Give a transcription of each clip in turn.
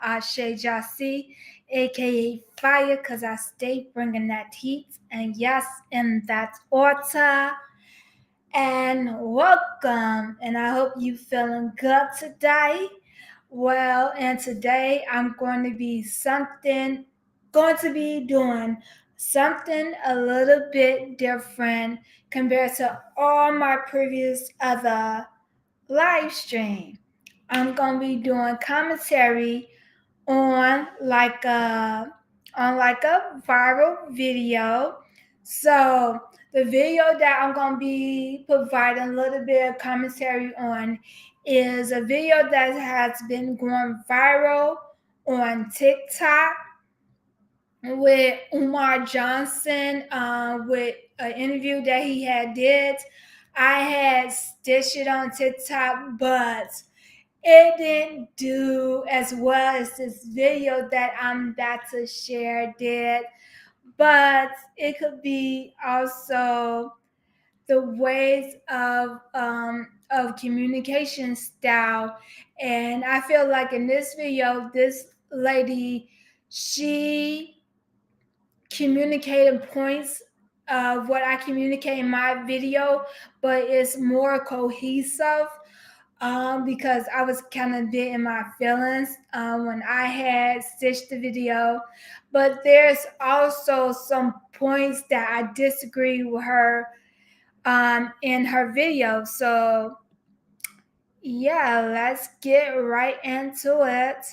Ashe Jasi, aka Fire, because I stay bringing that heat. And yes, in that order. And welcome. And I hope you feeling good today. Well, and today I'm going to be doing something a little bit different compared to all my previous other live stream. I'm gonna be doing commentary on like a viral video. So the video that I'm gonna be providing a little bit of commentary on is a video that has been going viral on TikTok with Umar Johnson, with an interview that he had did. I had stitched it on TikTok, but it didn't do as well as this video that I'm about to share did. But it could be also the ways of communication style. And I feel like in this video, this lady, she communicated points of what I communicate in my video, but it's more cohesive because I was kind of bit in my feelings when I had stitched the video. But there's also some points that I disagree with her in her video. So, yeah, let's get right into it.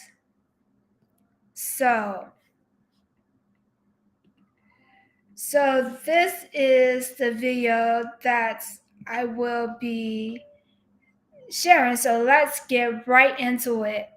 So this is the video that I will be sharing. So let's get right into it.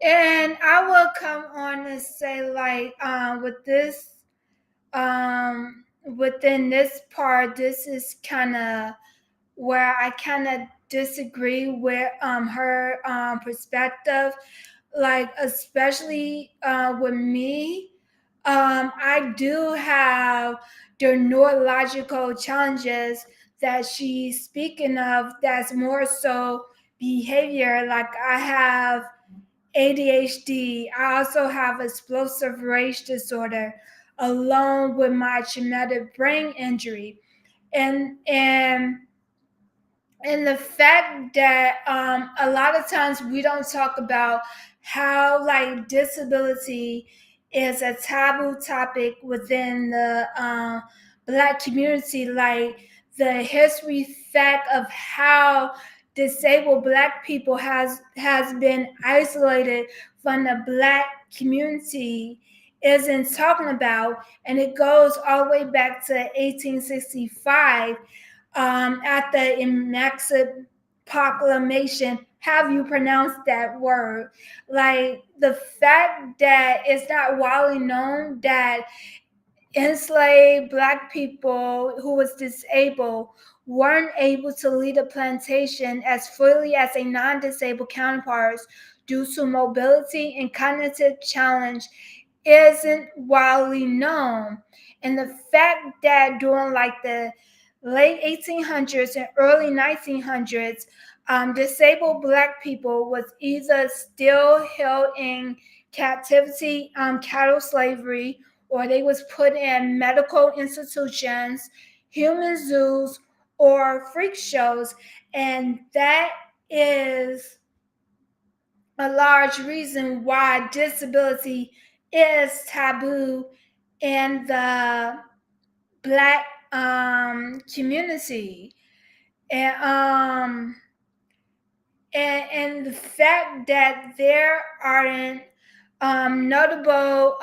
And I will come on and say, like, with this within this part, this is kind of where I kind of disagree with her perspective. Like, especially with me, I do have the neurological challenges that she's speaking of. That's more so behavior. Like, I have ADHD. I also have explosive rage disorder, along with my traumatic brain injury, and and the fact that a lot of times we don't talk about how like disability is a taboo topic within the Black community, like the history fact of how disabled Black people has been isolated from the Black community isn't talking about, and it goes all the way back to 1865 at the Immaculate Proclamation. Have you pronounced that word? Like the fact that it's not widely known that enslaved Black people who was disabled weren't able to lead a plantation as freely as a non-disabled counterparts due to mobility and cognitive challenge isn't widely known. And the fact that during like the late 1800s and early 1900s, disabled Black people was either still held in captivity, cattle slavery, or they was put in medical institutions, human zoos, or freak shows. And that is a large reason why disability is taboo in the Black community. And and the fact that there aren't notable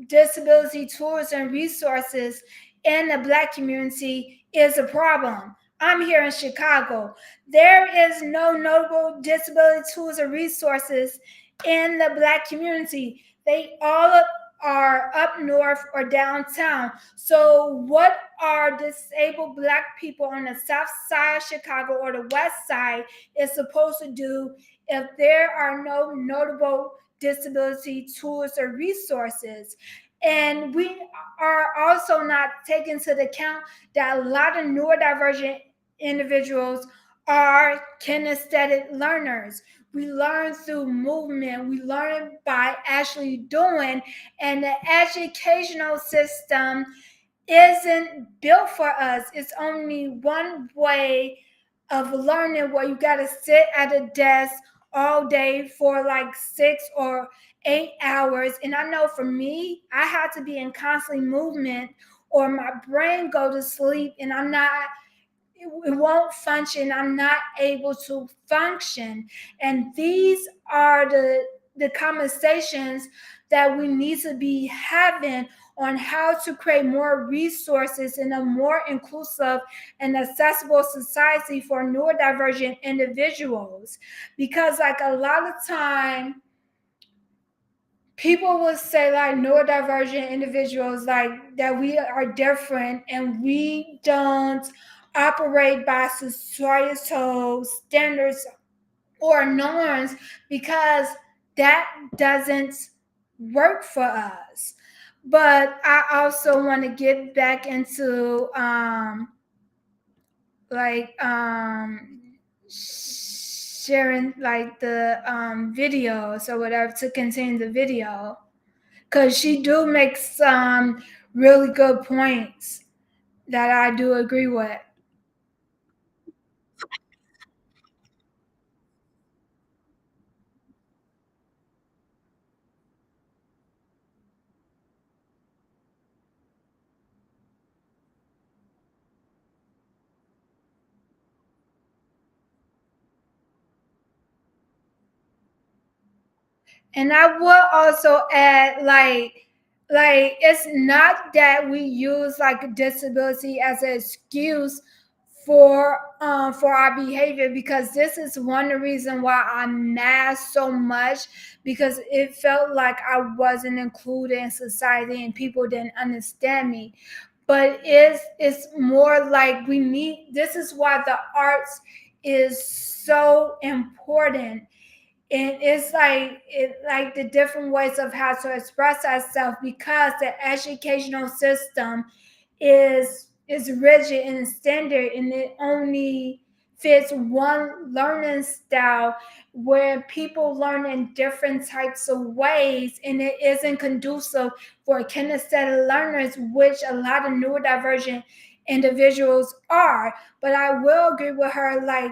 disability tools and resources in the Black community is a problem. I'm here in Chicago. There is no notable disability tools or resources in the Black community. They all are up north or downtown. So, what are disabled Black people on the south side of Chicago or the west side is supposed to do if there are no notable disability tools or resources? And we are also not taking into account that a lot of neurodivergent individuals are kinesthetic learners. We learn through movement, we learn by actually doing, and the educational system isn't built for us. It's only one way of learning where you got to sit at a desk all day for like 6 or 8 hours. And I know for me, I had to be in constant movement or my brain go to sleep and it won't function. I'm not able to function. And these are the conversations that we need to be having on how to create more resources in a more inclusive and accessible society for neurodivergent individuals. Because like a lot of time people will say like neurodivergent individuals like that we are different and we don't operate by societal standards or norms because that doesn't work for us. But I also want to get back into like sharing like the videos or whatever to continue the video because she do make some really good points that I do agree with. And I will also add like it's not that we use like disability as an excuse for our behavior, because this is one reason why I'm mad so much, because it felt like I wasn't included in society and people didn't understand me. But it's more like we need, this is why the arts is so important. And it's like the different ways of how to express ourselves, because the educational system is rigid and standard, and it only fits one learning style, where people learn in different types of ways, and it isn't conducive for kinesthetic learners, which a lot of neurodivergent individuals are. But I will agree with her, like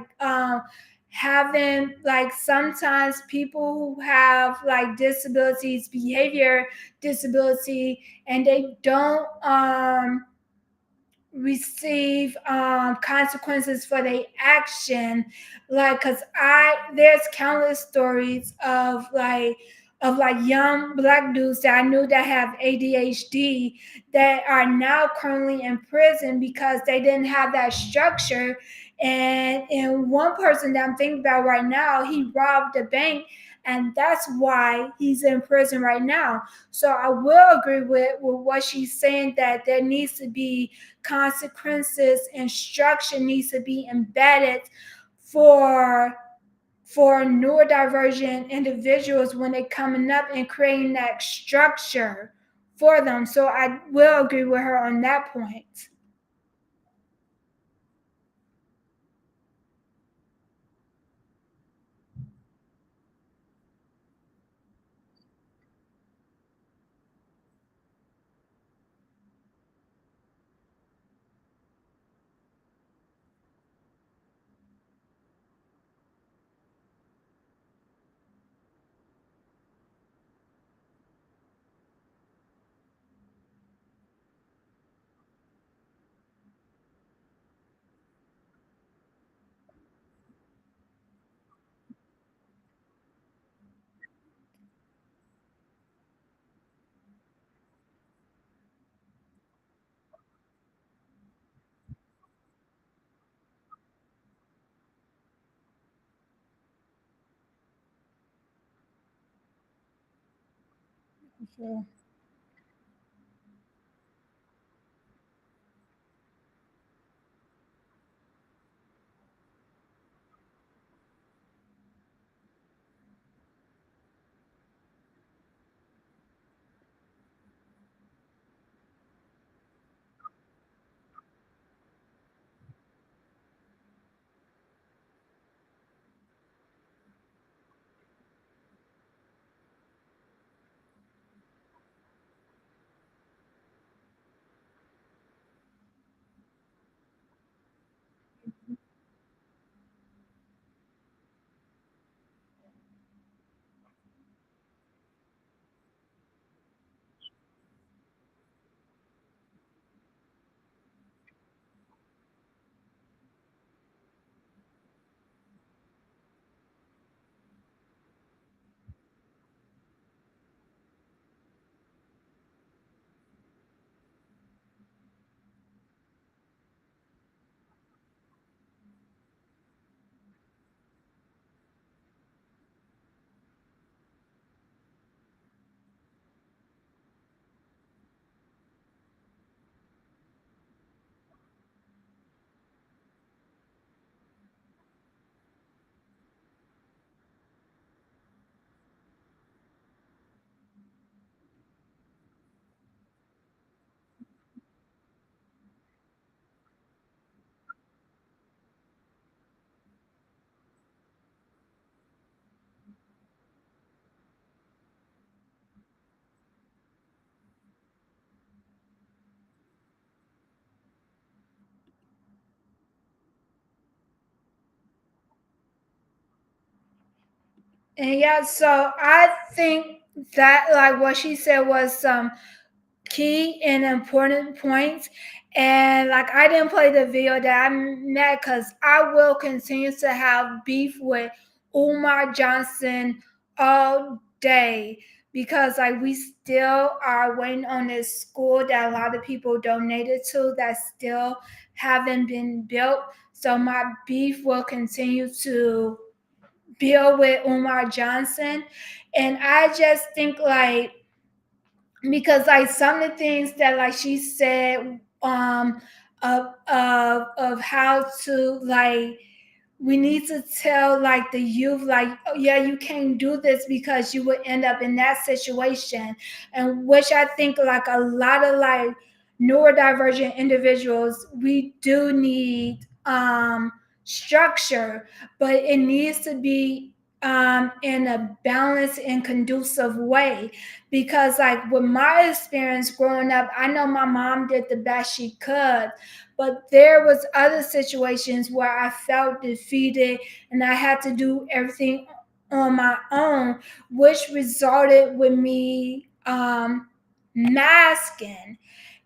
having, like, sometimes people who have like disabilities, behavior disability, and they don't receive consequences for their action. Like, because I there's countless stories of like young black dudes that I knew that have ADHD, that are now currently in prison because they didn't have that structure. And one person that I'm thinking about right now, he robbed a bank, and that's why he's in prison right now. So I will agree with what she's saying, that there needs to be consequences, instruction needs to be embedded for neurodivergent individuals when they're coming up and creating that structure for them. So I will agree with her on that point. So, and yeah, so I think that, like, what she said was some key and important points. And like, I didn't play the video that I met because I will continue to have beef with Umar Johnson all day, because like we still are waiting on this school that a lot of people donated to that still haven't been built. So my beef will continue to build with Umar Johnson. And I just think like, because like some of the things that like she said, of how to like, we need to tell like the youth like, oh, yeah, you can't do this because you would end up in that situation. And which I think like a lot of like neurodivergent individuals, we do need structure, but it needs to be in a balanced and conducive way. Because like with my experience growing up, I know my mom did the best she could, but there was other situations where I felt defeated and I had to do everything on my own, which resulted with me masking.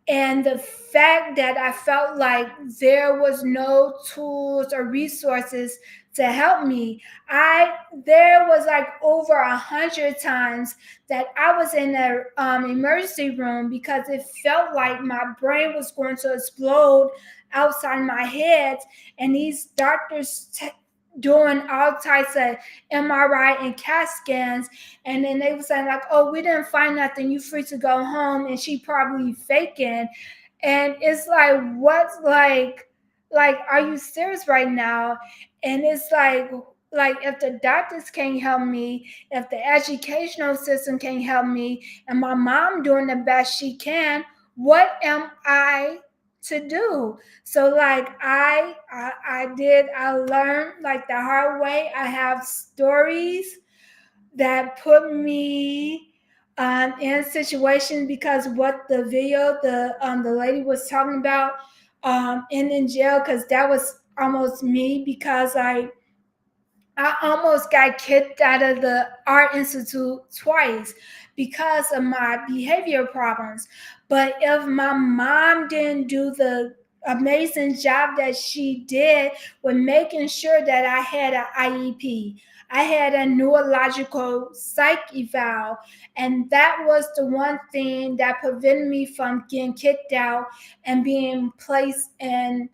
And the fact that I felt like there was no tools or resources to help me, I there was like over 100 times that I was in the emergency room because it felt like my brain was going to explode outside my head, and these doctors doing all types of MRI and CAT scans, and then they were saying like, "Oh, we didn't find nothing. You free to go home." And she probably faking, and it's like, what's like, are you serious right now? And it's like if the doctors can't help me, if the educational system can't help me, and my mom doing the best she can, what am I to do? So like I learned like the hard way. I have stories that put me in situations, because what the video the lady was talking about in jail, because that was almost me, because I almost got kicked out of the art institute twice because of my behavior problems. But if my mom didn't do the amazing job that she did with making sure that I had an IEP, I had a neurological psych eval, and that was the one thing that prevented me from getting kicked out and being placed in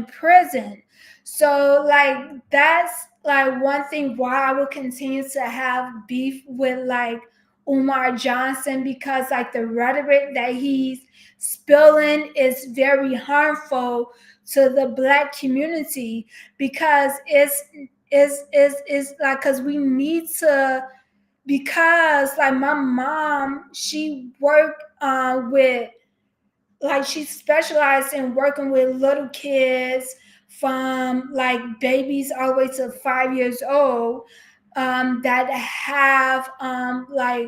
prison. So like that's like one thing why I would continue to have beef with like Umar Johnson, because like the rhetoric that he's spilling is very harmful to the black community, because it's like, because we need to, because like my mom, she worked with, like she specialized in working with little kids from like babies all the way to 5 years old, that have like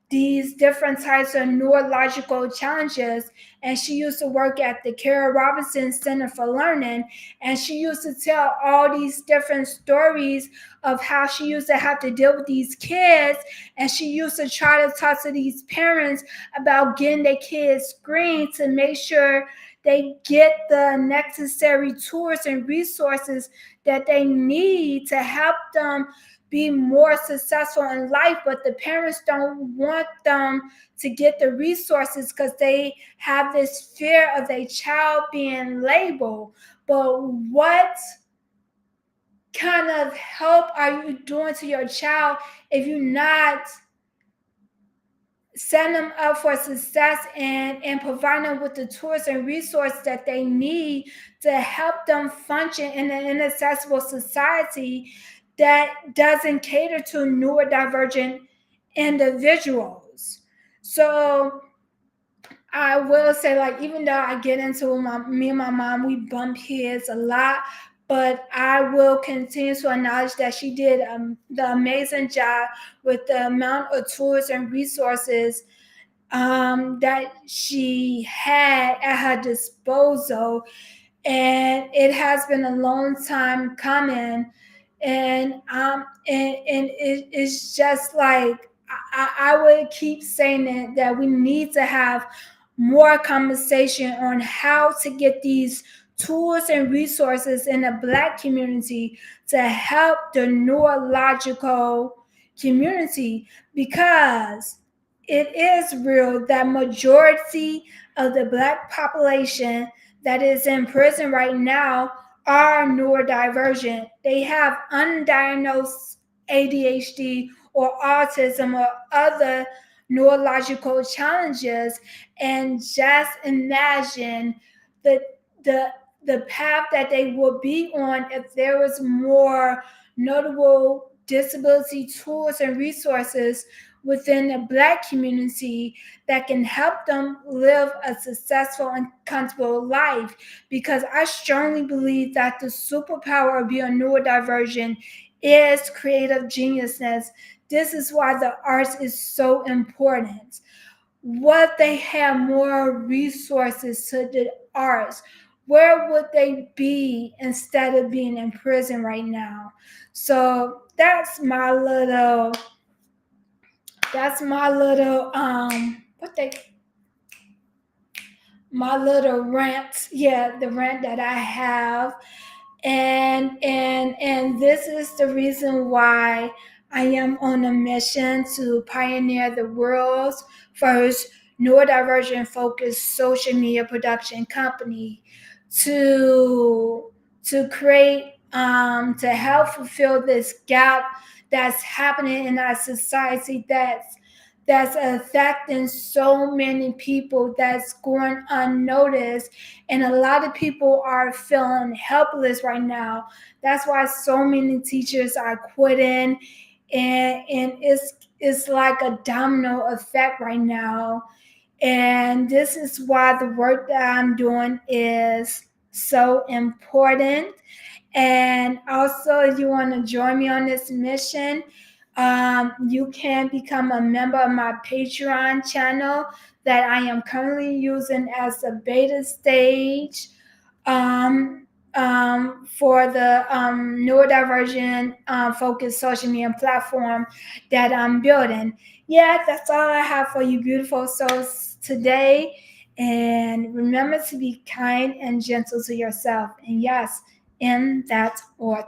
these different types of neurological challenges. And she used to work at the Kara Robinson Center for Learning. And she used to tell all these different stories of how she used to have to deal with these kids. And she used to try to talk to these parents about getting their kids screened to make sure they get the necessary tools and resources that they need to help them be more successful in life. But the parents don't want them to get the resources because they have this fear of their child being labeled. But what kind of help are you doing to your child if you're not setting them up for success and providing them with the tools and resources that they need to help them function in an inaccessible society that doesn't cater to neurodivergent individuals? So I will say, like, even though I get into me and my mom, we bump heads a lot, but I will continue to acknowledge that she did the amazing job with the amount of tools and resources that she had at her disposal. And it has been a long time coming. It's just like I would keep saying that we need to have more conversation on how to get these tools and resources in the black community to help the neurological community, because it is real that majority of the Black population that is in prison right now are neurodivergent. They have undiagnosed ADHD or autism or other neurological challenges. And just imagine the the the path that they would be on if there was more notable disability tools and resources within the Black community that can help them live a successful and comfortable life. Because I strongly believe that the superpower of being neurodivergent is creative geniusness. This is why the arts is so important. What they have more resources to the arts, where would they be instead of being in prison right now? So that's what they my little rant, yeah, the rant that I have. And this is the reason why I am on a mission to pioneer the world's first neurodivergent focused social media production company to create to help fulfill this gap that's happening in our society, that's affecting so many people, that's going unnoticed, and a lot of people are feeling helpless right now. That's why so many teachers are quitting, and it's like a domino effect right now. And this is why the work that I'm doing is so important. And also, if you want to join me on this mission, you can become a member of my Patreon channel that I am currently using as a beta stage for the neurodivergent focused social media platform that I'm building. Yeah, that's all I have for you, beautiful souls, today. And remember to be kind and gentle to yourself. And yes, in that order.